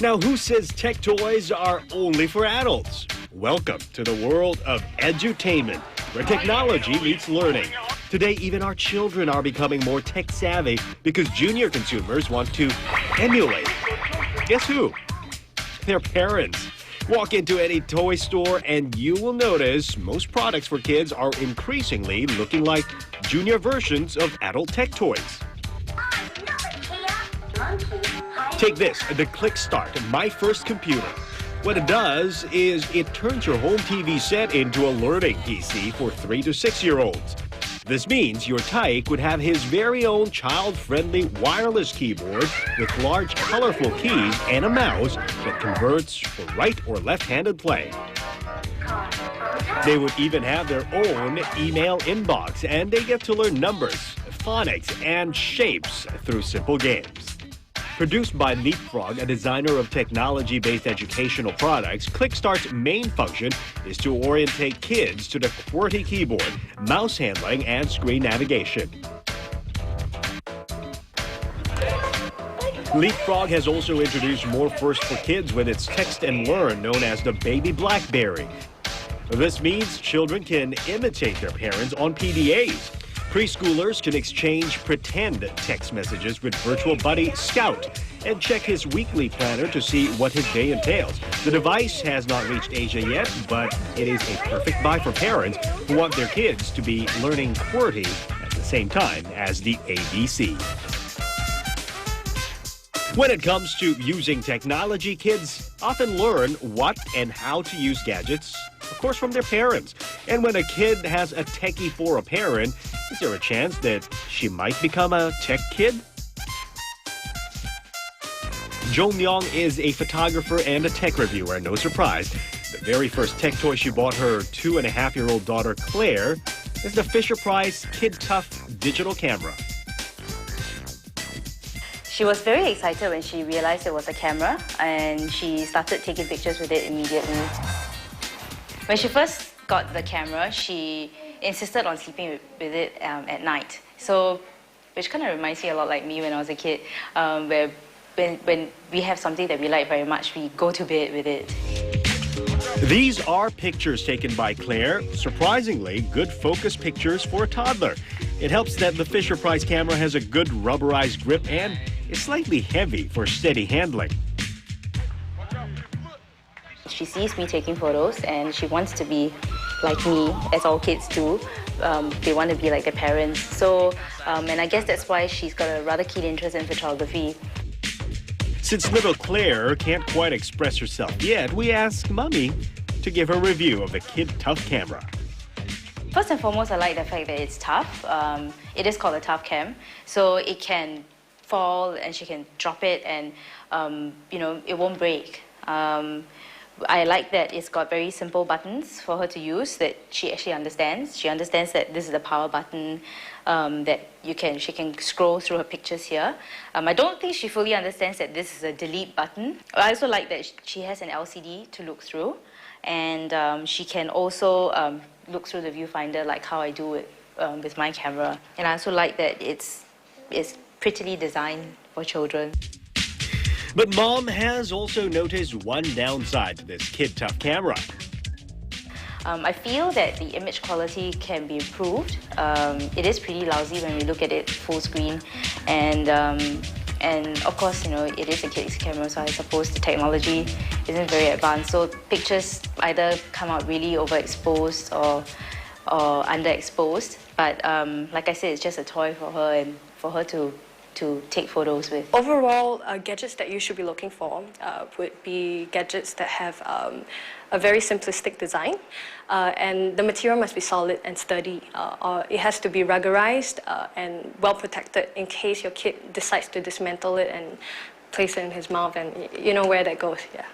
Now, who says tech toys are only for adults? Welcome to the world of edutainment, where technology meets learning. Today, even our children are becoming more tech-savvy because junior consumers want to emulate. Guess who? Their parents. Walk into any toy store and you will notice most products for kids are increasingly looking like junior versions of adult tech toys. Take this, the ClickStart, my first computer. What it does is it turns your home TV set into a learning PC for 3 to 6-year-olds. This means your Tyke would have his very own child-friendly wireless keyboard with large colorful keys and a mouse that converts for right or left-handed play. They would even have their own email inbox, and they get to learn numbers, phonics, and shapes through simple games. Produced by Leapfrog, a designer of technology-based educational products, ClickStart's main function is to orientate kids to the QWERTY keyboard, mouse handling, and screen navigation. Leapfrog has also introduced more firsts for kids with its Text and Learn, known as the Baby BlackBerry. This means children can imitate their parents on PDAs. Preschoolers can exchange pretend text messages with virtual buddy Scout and check his weekly planner to see what his day entails. The device has not reached Asia yet, but it is a perfect buy for parents who want their kids to be learning QWERTY at the same time as the ABC. When it comes to using technology, kids often learn what and how to use gadgets, of course, from their parents. And when a kid has a techie for a parent, is there a chance that she might become a tech kid? Jo Myung is a photographer and a tech reviewer, no surprise. The very first tech toy she bought her 2.5-year-old daughter, Claire, is the Fisher-Price Kid Tough digital camera. She was very excited when she realized it was a camera, and she started taking pictures with it immediately. When she first got the camera, she insisted on sleeping with it at night. So, which kind of reminds me a lot like me when I was a kid, where when we have something that we like very much, we go to bed with it. These are pictures taken by Claire. Surprisingly, good focus pictures for a toddler. It helps that the Fisher-Price camera has a good rubberized grip and is slightly heavy for steady handling. She sees me taking photos and she wants to be like me, as all kids do. They want to be like their parents. So, and I guess that's why she's got a rather keen interest in photography. Since little Claire can't quite express herself yet, we ask Mummy to give her a review of the Kid Tough camera. First and foremost, I like the fact that it's tough. It is called a tough cam, so it can fall and she can drop it and, you know, it won't break. I like that it's got very simple buttons for her to use that she actually understands. She understands that this is the power button, that she can scroll through her pictures here. I don't think she fully understands that this is a delete button. I also like that she has an LCD to look through, and she can also look through the viewfinder like how I do it with my camera. And I also like that it's prettily designed for children. But Mom has also noticed one downside to this Kid Tough camera. I feel that the image quality can be improved. It is pretty lousy when we look at it full screen, and of course, you know, it is a kid's camera, so I suppose the technology isn't very advanced. So pictures either come out really overexposed or underexposed. But like I said, it's just a toy for her and for her to take photos with. Overall, gadgets that you should be looking for would be gadgets that have a very simplistic design, and the material must be solid and sturdy. It has to be rubberized and well protected in case your kid decides to dismantle it and place it in his mouth, and you know where that goes, yeah.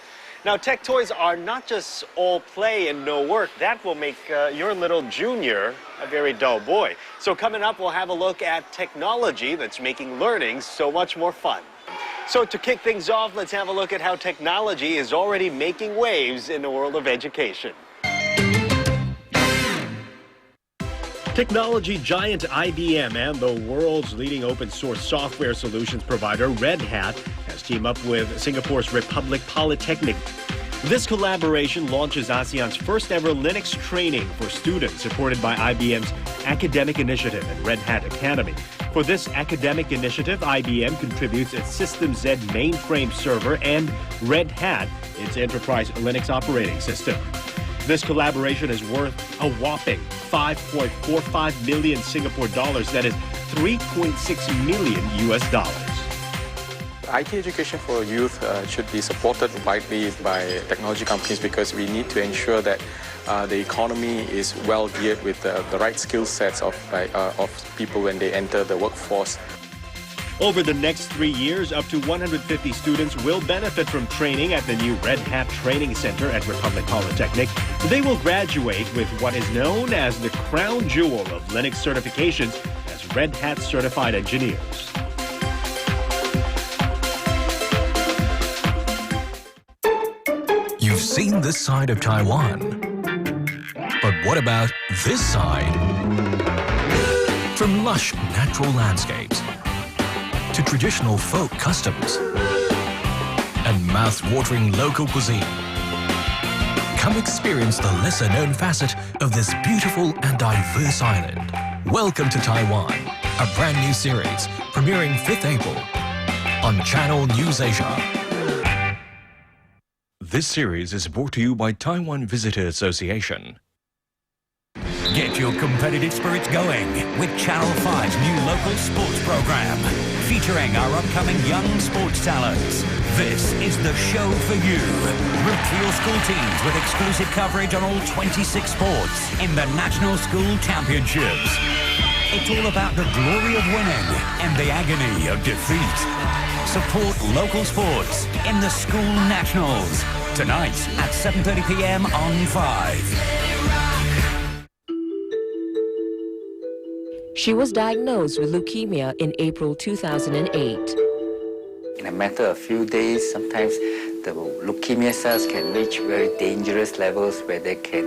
Now, tech toys are not just all play and no work. That will make your little junior a very dull boy. So coming up, we'll have a look at technology that's making learning so much more fun. So to kick things off, let's have a look at how technology is already making waves in the world of education. Technology giant IBM and the world's leading open source software solutions provider Red Hat has teamed up with Singapore's Republic Polytechnic. This collaboration launches ASEAN's first ever Linux training for students, supported by IBM's academic initiative and Red Hat Academy. For this academic initiative, IBM contributes its System Z mainframe server and Red Hat, its enterprise Linux operating system. This collaboration is worth a whopping 5.45 million Singapore dollars, that is 3.6 million US dollars. IT education for youth should be supported widely by technology companies because we need to ensure that the economy is well geared with the right skill sets of people when they enter the workforce. Over the next 3 years, up to 150 students will benefit from training at the new Red Hat Training Center at Republic Polytechnic. They will graduate with what is known as the crown jewel of Linux certifications as Red Hat certified engineers. You've seen this side of Taiwan. But what about this side? From lush natural landscapes to traditional folk customs and mouth-watering local cuisine, come experience the lesser-known facet of this beautiful and diverse island. Welcome to Taiwan, a brand new series premiering 5th April on Channel News Asia. This series is brought to you by Taiwan Visitor Association. Get your competitive spirits going with Channel 5's new local sports program, featuring our upcoming young sports talents. This is the show for you. Root for your school teams with exclusive coverage on all 26 sports in the National School Championships. It's all about the glory of winning and the agony of defeat. Support local sports in the School Nationals. Tonight at 7:30 p.m. on 5. She was diagnosed with leukemia in April 2008. In a matter of few days, sometimes the leukemia cells can reach very dangerous levels where they can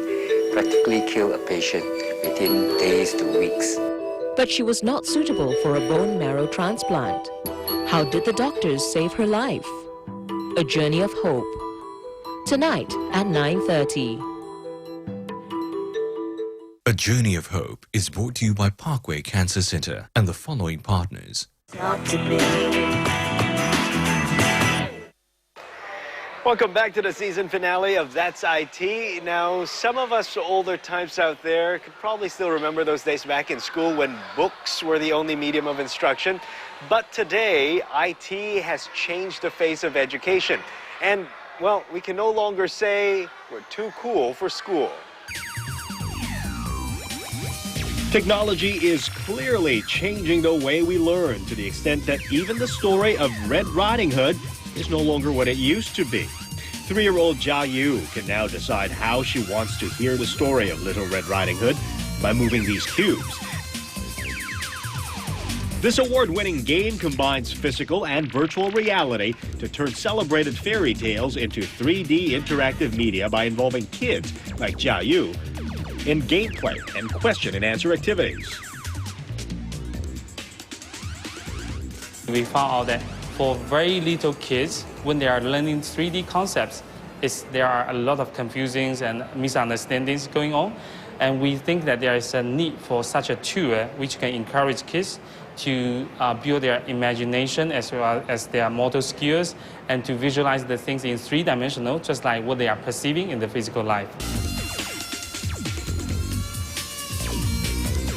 practically kill a patient within days to weeks. But she was not suitable for a bone marrow transplant. How did the doctors save her life? A journey of hope. Tonight at 9:30. A Journey of Hope is brought to you by Parkway Cancer Center and the following partners. Welcome back to the season finale of That's IT. Now, some of us older types out there could probably still remember those days back in school when books were the only medium of instruction. But today, IT has changed the face of education. And, well, we can no longer say we're too cool for school. Technology is clearly changing the way we learn, to the extent that even the story of Red Riding Hood is no longer what it used to be. 3-year-old Jia Yu can now decide how she wants to hear the story of Little Red Riding Hood by moving these cubes. This award-winning game combines physical and virtual reality to turn celebrated fairy tales into 3D interactive media by involving kids like Jia Yu in gameplay and question and answer activities. We found out that for very little kids, when they are learning 3D concepts, there are a lot of confusions and misunderstandings going on. And we think that there is a need for such a tool which can encourage kids to build their imagination as well as their motor skills and to visualize the things in 3-dimensional, just like what they are perceiving in the physical life.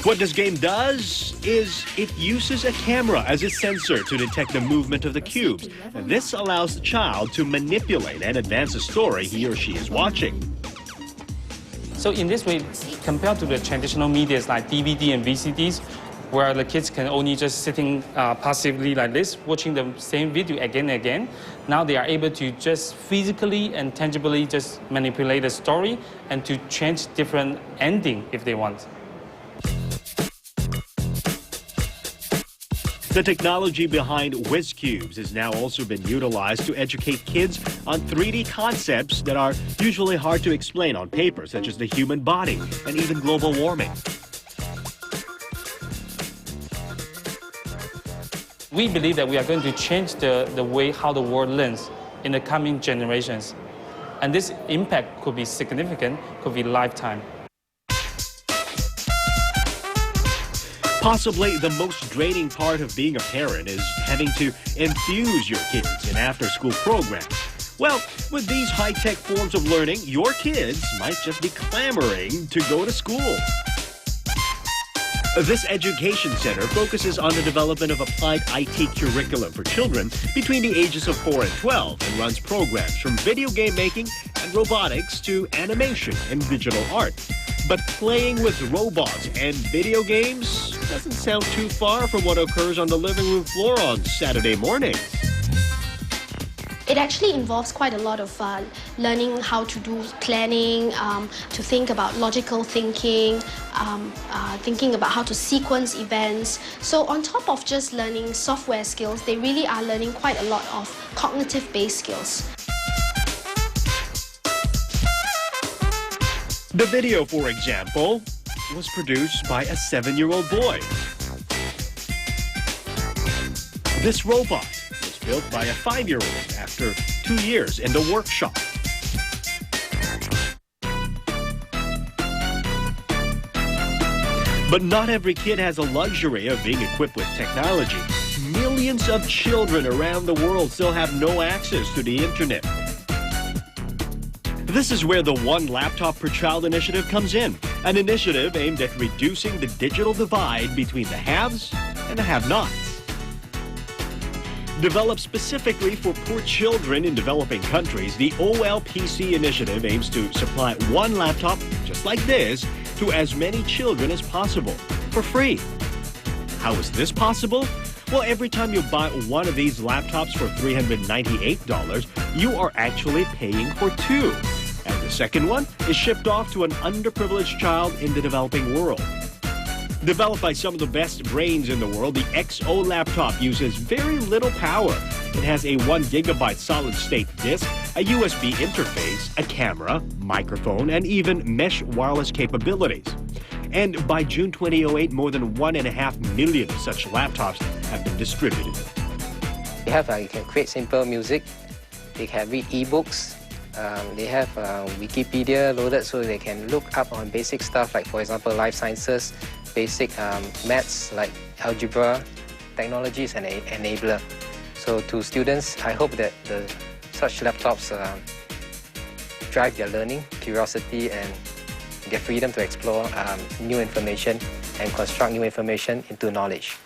What this game does is it uses a camera as its sensor to detect the movement of the cubes. And this allows the child to manipulate and advance the story he or she is watching. So in this way, compared to the traditional medias like DVD and VCDs, where the kids can only just sitting passively like this, watching the same video again and again, now they are able to just physically and tangibly just manipulate the story and to change different ending if they want. The technology behind WizCubes has now also been utilized to educate kids on 3D concepts that are usually hard to explain on paper, such as the human body and even global warming. we believe that we are going to change the way how the world learns in the coming generations. And this impact could be significant, could be lifetime. Possibly the most draining part of being a parent is having to enthuse your kids in after-school programs. Well, with these high-tech forms of learning, your kids might just be clamoring to go to school. This education center focuses on the development of applied IT curriculum for children between the ages of 4 and 12 and runs programs from video game making and robotics to animation and digital art. But playing with robots and video games doesn't sound too far from what occurs on the living room floor on Saturday mornings. It actually involves quite a lot of learning how to do planning, to think about logical thinking, thinking about how to sequence events. So on top of just learning software skills, they really are learning quite a lot of cognitive-based skills. The video, for example, was produced by a 7-year-old boy. This robot was built by a 5-year-old after 2 years in the workshop. But not every kid has the luxury of being equipped with technology. Millions of children around the world still have no access to the internet. This is where the One Laptop Per Child initiative comes in, an initiative aimed at reducing the digital divide between the haves and the have-nots. Developed specifically for poor children in developing countries, the OLPC initiative aims to supply one laptop, just like this, to as many children as possible, for free. How is this possible? Well, every time you buy one of these laptops for $398, you are actually paying for 2. And the second one is shipped off to an underprivileged child in the developing world. Developed by some of the best brains in the world, the XO laptop uses very little power. It has a 1 gigabyte solid-state disk, a USB interface, a camera, microphone, and even mesh wireless capabilities. And by June 2008, more than 1.5 million such laptops have been distributed. They have, you can create simple music, they can read e-books, they have Wikipedia loaded so they can look up on basic stuff like, for example, life sciences, basic maths like algebra. Technology is an enabler. So to students, I hope that such laptops drive their learning, curiosity, and their freedom to explore new information and construct new information into knowledge.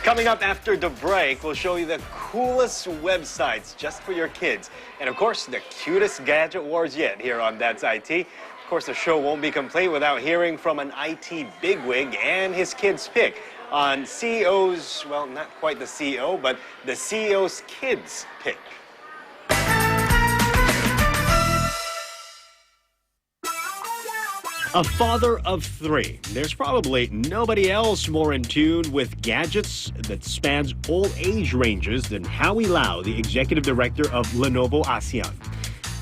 Coming up after the break, we'll show you the coolest websites just for your kids. And of course, the cutest gadget wars yet here on That's IT. Of course, the show won't be complete without hearing from an IT bigwig and his kid's pick on CEO's, well, not quite the CEO, but the CEO's kids' pick. A father of 3. There's probably nobody else more in tune with gadgets that spans all age ranges than Howie Lau, the executive director of Lenovo ASEAN.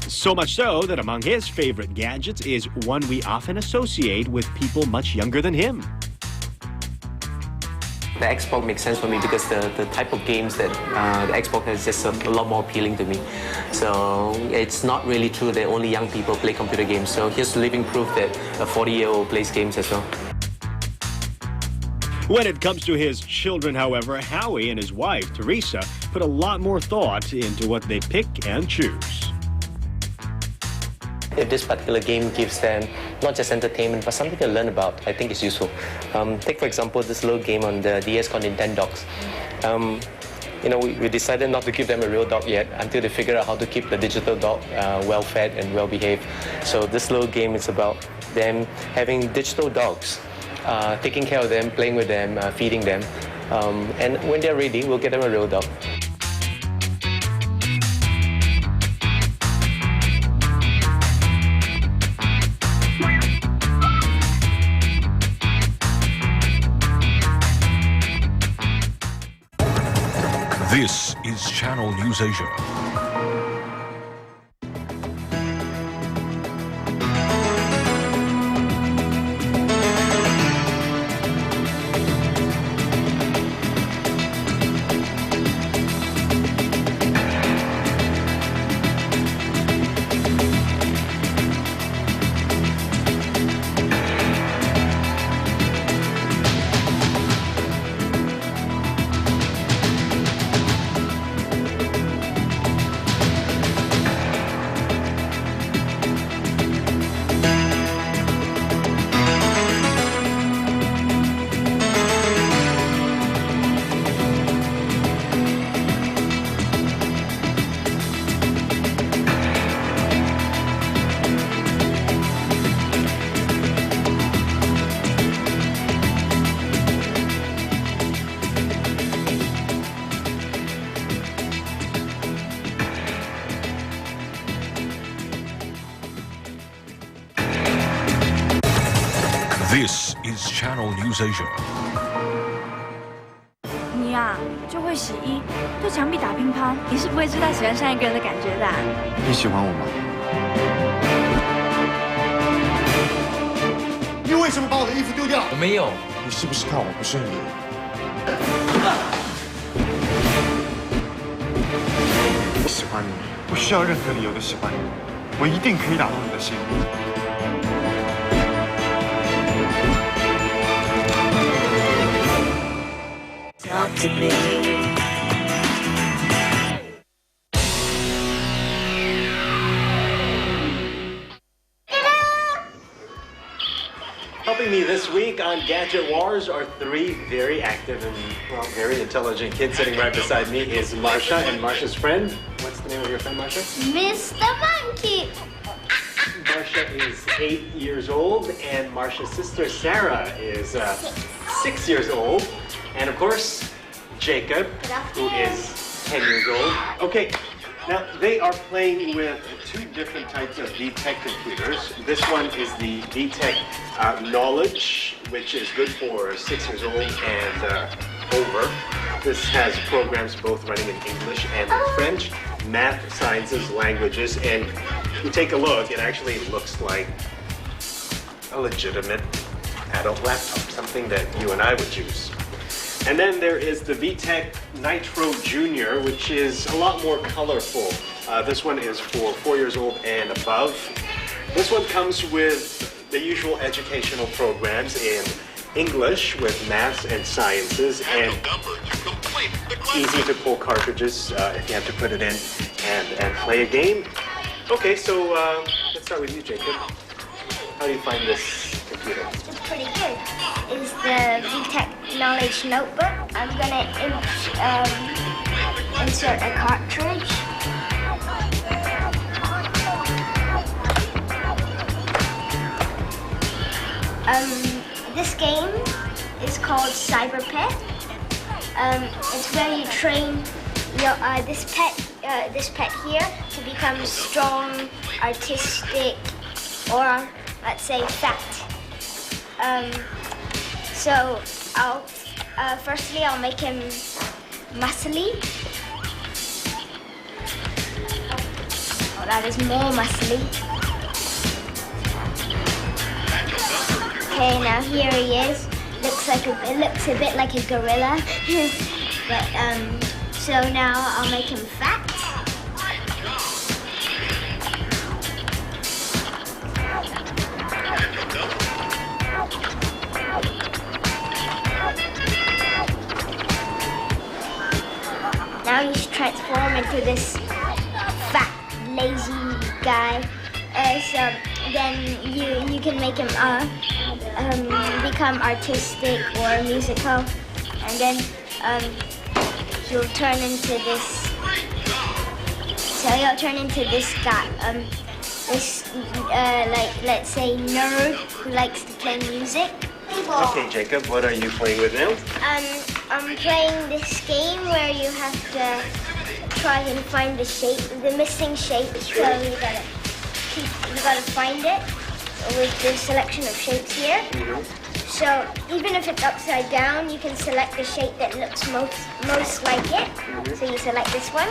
So much so that among his favorite gadgets is one we often associate with people much younger than him. The Xbox makes sense for me because the type of games that the Xbox has just a lot more appealing to me. So it's not really true that only young people play computer games. So here's living proof that a 40-year-old plays games as well. When it comes to his children, however, Howie and his wife, Teresa, put a lot more thought into what they pick and choose. If this particular game gives them not just entertainment, but something to learn about, I think it's useful. Take, for example, this little game on the DS called Nintendogs. You know, we decided not to give them a real dog yet until they figure out how to keep the digital dog well-fed and well-behaved. So this little game is about them having digital dogs, taking care of them, playing with them, feeding them. And when they're ready, we'll get them a real dog. This is Channel News Asia. This is Channel News Asia. 你呀、就会洗衣，对墙壁打乒乓，你是不会知道喜欢上一个人的感觉的、你喜欢我吗？你为什么把我的衣服丢掉？我没有。你是不是看我不顺眼？我喜欢你，不需要任何理由的喜欢你，我一定可以打动你的心。Talk to me. Helping me this week on Gadget Wars are three very active and, well, very intelligent kids. Sitting right beside me is Marsha and Marsha's friend. What's the name of your friend, Marsha? Mr. Monkey. Marsha is 8 years old, and Marsha's sister Sarah is 6 years old. And of course, Jacob, who is 10 years old. Okay, now they are playing with two different types of VTech computers. This one is the VTech Knowledge, which is good for 6 years old and over. This has programs both running in English and in French, math, sciences, languages, and you take a look, it actually looks like a legitimate adult laptop, something that you and I would use. And then there is the VTech Nitro Junior, which is a lot more colorful. This one is for 4 years old and above. This one comes with the usual educational programs in English with maths and sciences, and easy to pull cartridges if you have to put it in and play a game. Okay, so let's start with you, Jacob. How do you find this computer? It's pretty good. It's the VTech Knowledge Notebook. I'm gonna insert a cartridge. This game is called Cyber Pet. It's where you train your this pet here to become strong, artistic, or let's say fat. So firstly I'll make him muscly. Oh, that is more muscly. Okay, now here he is. It looks a bit like a gorilla. But so now I'll make him fat. Now he's transformed into this fat, lazy guy. So then you can make him become artistic or musical, and then he'll turn into this. So he'll turn into this guy, like let's say nerd who likes to play music. Okay, Jacob, what are you playing with now? I'm playing this game where you have to try and find the shape, the missing shape. So you gotta find it with the selection of shapes here. So even if it's upside down, you can select the shape that looks most like it. So you select this one,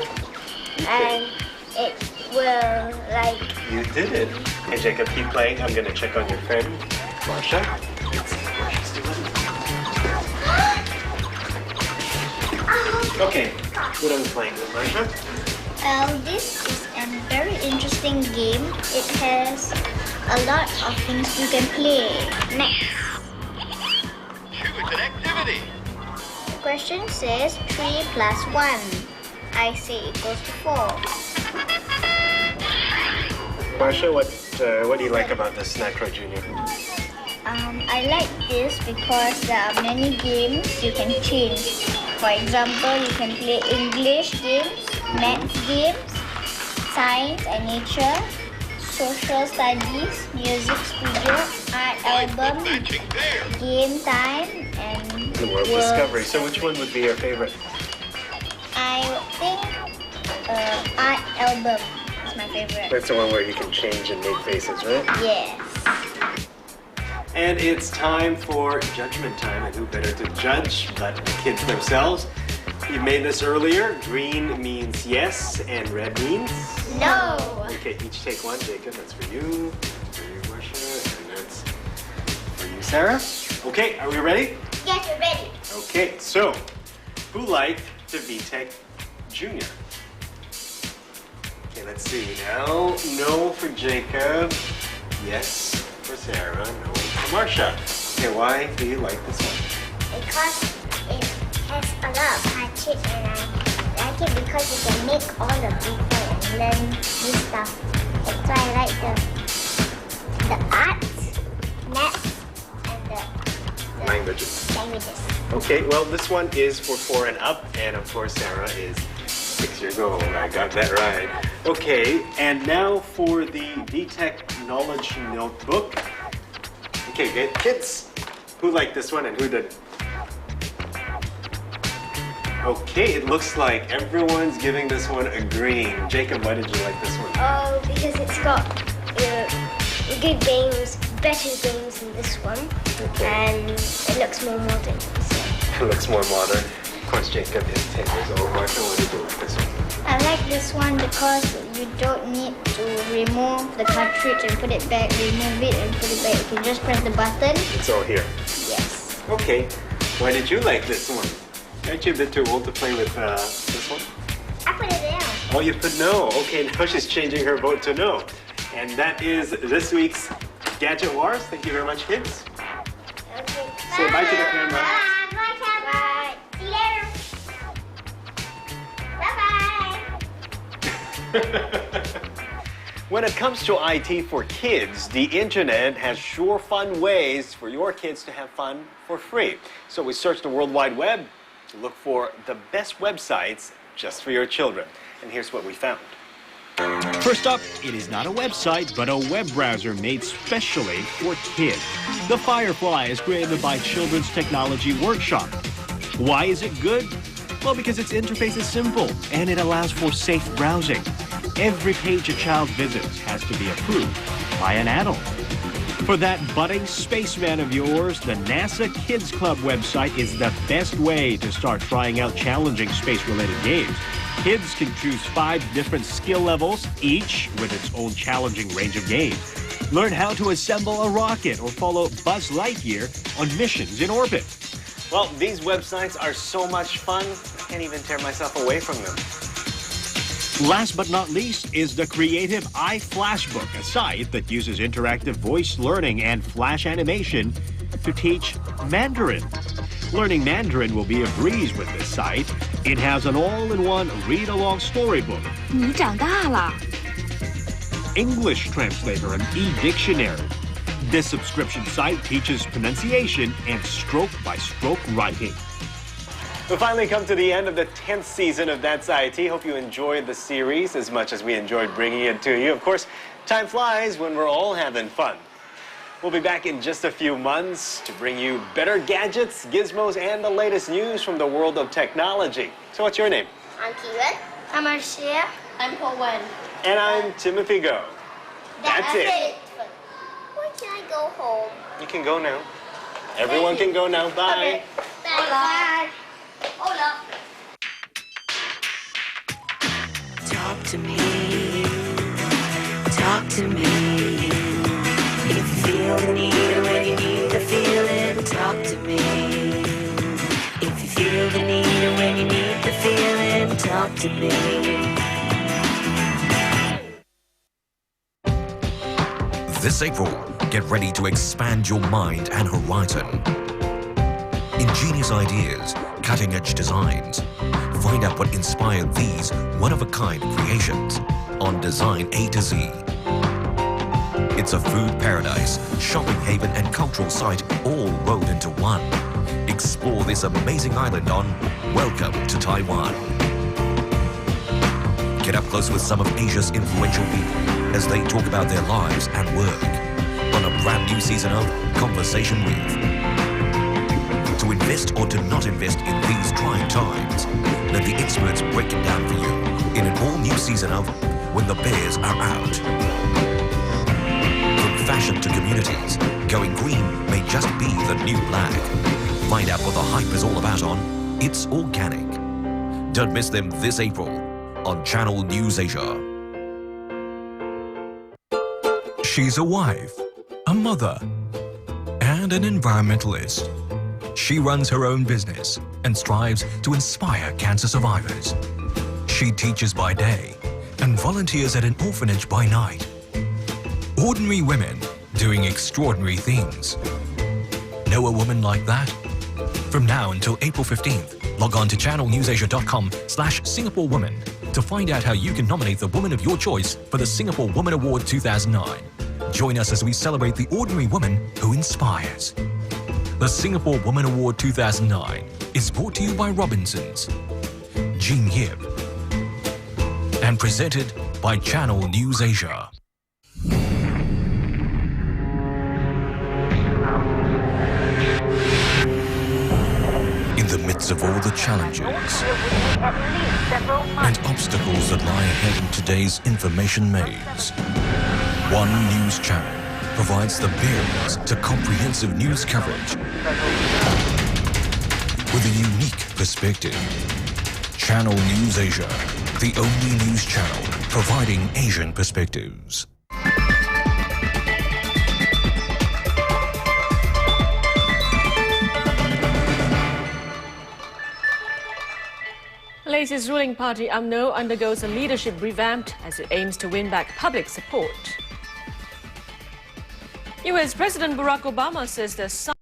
and it will like. You did it. Hey, Jacob, keep playing. I'm gonna check on your friend, Marsha. Okay, what are we playing with, Marsha? This is a very interesting game. It has a lot of things you can play. Next. Choose an activity. The question says 3 plus 1. I say equals to 4. Marsha, what do you like about this Nitro Junior? I like this because there are many games you can change. For example, you can play English games, math games, science and nature, social studies, music studio, art album, game time, and The World Discovery. So which one would be your favorite? I think art album is my favorite. That's the one where you can change and make faces, right? Yes. And it's time for judgment time, and who better to judge but the kids themselves? You made this earlier. Green means yes, and red means? No. Okay, each take one. Jacob, that's for you, Marsha, and that's for you, Sarah. Okay, are we ready? Yes, we're ready. Okay, so who liked the VTech Junior? Okay, let's see now. No for Jacob. Yes for Sarah. No for Marsha. Okay, why do you like this one? Because it has a lot of hatchet and I like it because you can make all the people and learn new stuff. That's why I like the art, maths, and the languages. Okay, well, this one is for 4 and up, and of course, Sarah is 6 years old. I got that right. Okay, and now for the VTech Knowledge Notebook. Okay, good. Kids, who liked this one and who didn't? Okay, it looks like everyone's giving this one a green. Jacob, why did you like this one? Oh, because it's got good games, better games than this one, and it looks more modern. It looks more modern. Of course, Jacob is 10 years old. Marsha, why did you like this one? I like this one because you don't need to remove the cartridge and put it back, remove it and put it back. You can just press the button. It's all here. Yes. Okay, why did you like this one? Aren't you a bit too old to play with this one? I put it down. Oh, you put no. Okay, now she's changing her vote to no. And that is this week's Gadget Wars. Thank you very much, kids. Okay. Say bye to the camera. Bye. Bye, camera. See you later. Bye-bye. When it comes to IT for kids, the internet has sure fun ways for your kids to have fun for free. So we searched the World Wide Web to look for the best websites just for your children. And here's what we found. First up, it is not a website, but a web browser made specially for kids. The Firefly is created by Children's Technology Workshop. Why is it good? Well, because its interface is simple and it allows for safe browsing. Every page a child visits has to be approved by an adult. For that budding spaceman of yours, the NASA Kids Club website is the best way to start trying out challenging space-related games. Kids can choose 5 different skill levels, each with its own challenging range of games. Learn how to assemble a rocket or follow Buzz Lightyear on missions in orbit. Well, these websites are so much fun, I can't even tear myself away from them. Last but not least is the Creative iFlashbook, a site that uses interactive voice learning and flash animation to teach Mandarin. Learning Mandarin will be a breeze with this site. It has an all-in-one read-along storybook, 你长大了 English translator, and e-dictionary. This subscription site teaches pronunciation and stroke-by-stroke writing. We've finally come to the end of the 10th season of That's IT. Hope you enjoyed the series as much as we enjoyed bringing it to you. Of course, time flies when we're all having fun. We'll be back in just a few months to bring you better gadgets, gizmos, and the latest news from the world of technology. So what's your name? I'm Kieran. I'm Marcia. I'm Powen. And I'm Timothy Go. That's it. Where can I go home? You can go now. Everyone can go now. Bye. Bye. Hola. Talk to me. Talk to me. If you feel the need or when you need to feel it, talk to me. If you feel the need or when you need to feel it, talk to me. This April, get ready to expand your mind and horizon. Ingenious ideas, cutting-edge designs. Find out what inspired these one-of-a-kind creations on Design A to Z. It's a food paradise, shopping haven and cultural site all rolled into one. Explore this amazing island on Welcome to Taiwan. Get up close with some of Asia's influential people as they talk about their lives and work on a brand new season of Conversation With. To invest or to not invest in these trying times, let the experts break it down for you in an all-new season of When the Bears Are Out. From fashion to communities, going green may just be the new black. Find out what the hype is all about on It's Organic. Don't miss them this April on Channel News Asia. She's a wife, a mother, and an environmentalist. She runs her own business and strives to inspire cancer survivors. She teaches by day and volunteers at an orphanage by night. Ordinary women doing extraordinary things. Know a woman like that? From now until April 15th, log on to channelnewsasia.com/Singapore Woman to find out how you can nominate the woman of your choice for the Singapore Woman Award 2009. Join us as we celebrate the ordinary woman who inspires. The Singapore Woman Award 2009 is brought to you by Robinsons, Jean Yip, and presented by Channel News Asia. In the midst of all the challenges and obstacles that lie ahead in today's information maze, One News Channel provides the bearings to comprehensive news coverage with a unique perspective. Channel News Asia, the only news channel providing Asian perspectives. Malaysia's ruling party UMNO undergoes a leadership revamp as it aims to win back public support. US President Barack Obama says there's some